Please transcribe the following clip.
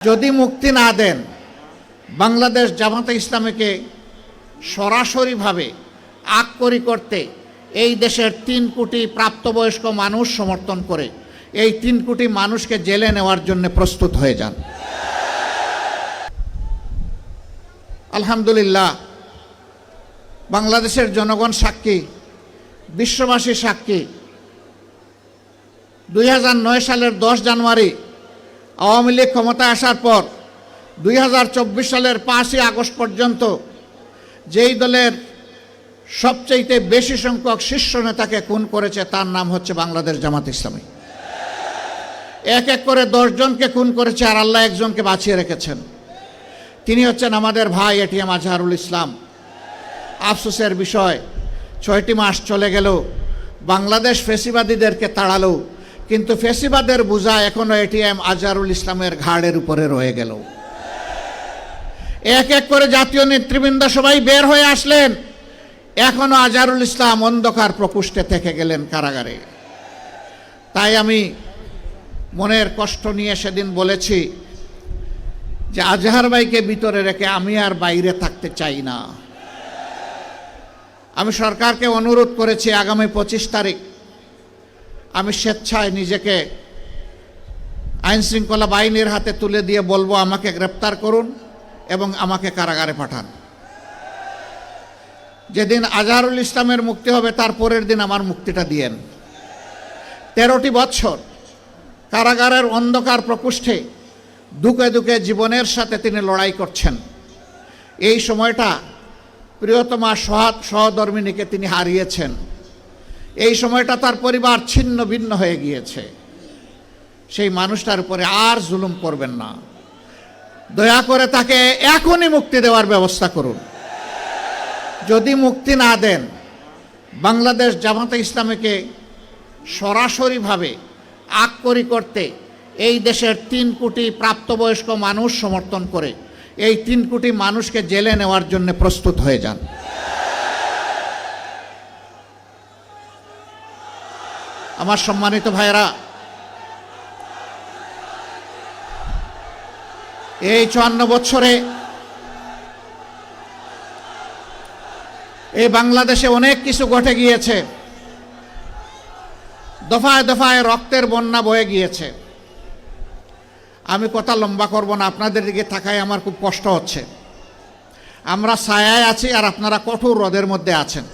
যদি মুক্তি না দেন বাংলাদেশ জামাতে ইসলামীকে সরাসরিভাবে আককরি করতে এই দেশের 3 কোটি প্রাপ্তবয়স্ক মানুষ সমর্থন করে এই 3 কোটি মানুষকে জেলে নেওয়ার জন্য প্রস্তুত হয়ে যান। আলহামদুলিল্লাহ, বাংলাদেশের জনগণ সাক্ষী, বিশ্ববাসী সাক্ষী। 2009 সালের 10 জানুয়ারি আওয়ামী লীগ ক্ষমতায় আসার পর 2024 সালের 5ই আগস্ট পর্যন্ত যেই দলের সবচেয়ে বেশি সংখ্যক শীর্ষ নেতাকে খুন করেছে তার নাম হচ্ছে বাংলাদেশ জামাত ইসলামী। এক এক করে 10 জনকে খুন করেছে, আর আল্লাহ একজনকে বাঁচিয়ে রেখেছেন। তিনি হচ্ছেন আমাদের ভাই এটিএম আজহারুল ইসলাম। আফসোসের বিষয়, 6টি মাস চলে গেল, বাংলাদেশ ফ্যাসিবাদীদেরকে তাড়ালো, কিন্তু ফ্যাসিবাদের বোঝা এখনো এটিএম আজহারুল ইসলামের ঘাড়ের উপরে রয়ে গেল। এক এক করে জাতীয় নেতৃবৃন্দ সবাই বের হয়ে আসলেন, এখনো আজহারুল ইসলাম অন্ধকার প্রকোষ্ঠে থেকে গেলেন কারাগারে। তাই আমি মনের কষ্ট নিয়ে সেদিন বলেছি যে আজহার ভাইকে ভিতরে রেখে আমি আর বাইরে থাকতে চাই না। আমি সরকারকে অনুরোধ করেছি আগামী 25 তারিখ আমি স্বেচ্ছায় নিজেকে আইন শৃঙ্খলা বাহিনীর হাতে তুলে দিয়ে বলবো, আমাকে গ্রেপ্তার করুন এবং আমাকে কারাগারে পাঠান। যেদিন আজহারুল ইসলামের মুক্তি হবে তার পরের দিন আমার মুক্তিটা দিয়েন। 13টি বছর কারাগারের অন্ধকার প্রকোষ্ঠে দুঃখে দুঃখে জীবনের সাথে তিনি লড়াই করছেন। এই সময়টা প্রিয়তমা সহধর্মিণীকে তিনি হারিয়েছেন। এই সময়টা তার পরিবার ছিন্ন ভিন্ন হয়ে গিয়েছে। সেই মানুষটার উপরে আর জুলুম করবেন না, দয়া করে তাকে এখনই মুক্তি দেওয়ার ব্যবস্থা করুন। যদি মুক্তি না দেন বাংলাদেশ জামাতে ইসলামীকে সরাসরিভাবে আককরি করতে এই দেশের 3 কোটি প্রাপ্তবয়স্ক মানুষ সমর্থন করে এই 3 কোটি মানুষকে জেলে নেওয়ার জন্য প্রস্তুত হয়ে যান। আমার সম্মানিত ভাইরা, এই 54 বছরে এই বাংলাদেশে অনেক কিছু ঘটে গিয়েছে। দফায় দফায় রক্তের বন্যা বয়ে গিয়েছে। আমি কথা লম্বা করব না, আপনাদের দিকে তাকায় আমার খুব কষ্ট হচ্ছে। আমরা ছায়ায় আছি আর আপনারা কঠোর রোদের মধ্যে আছেন।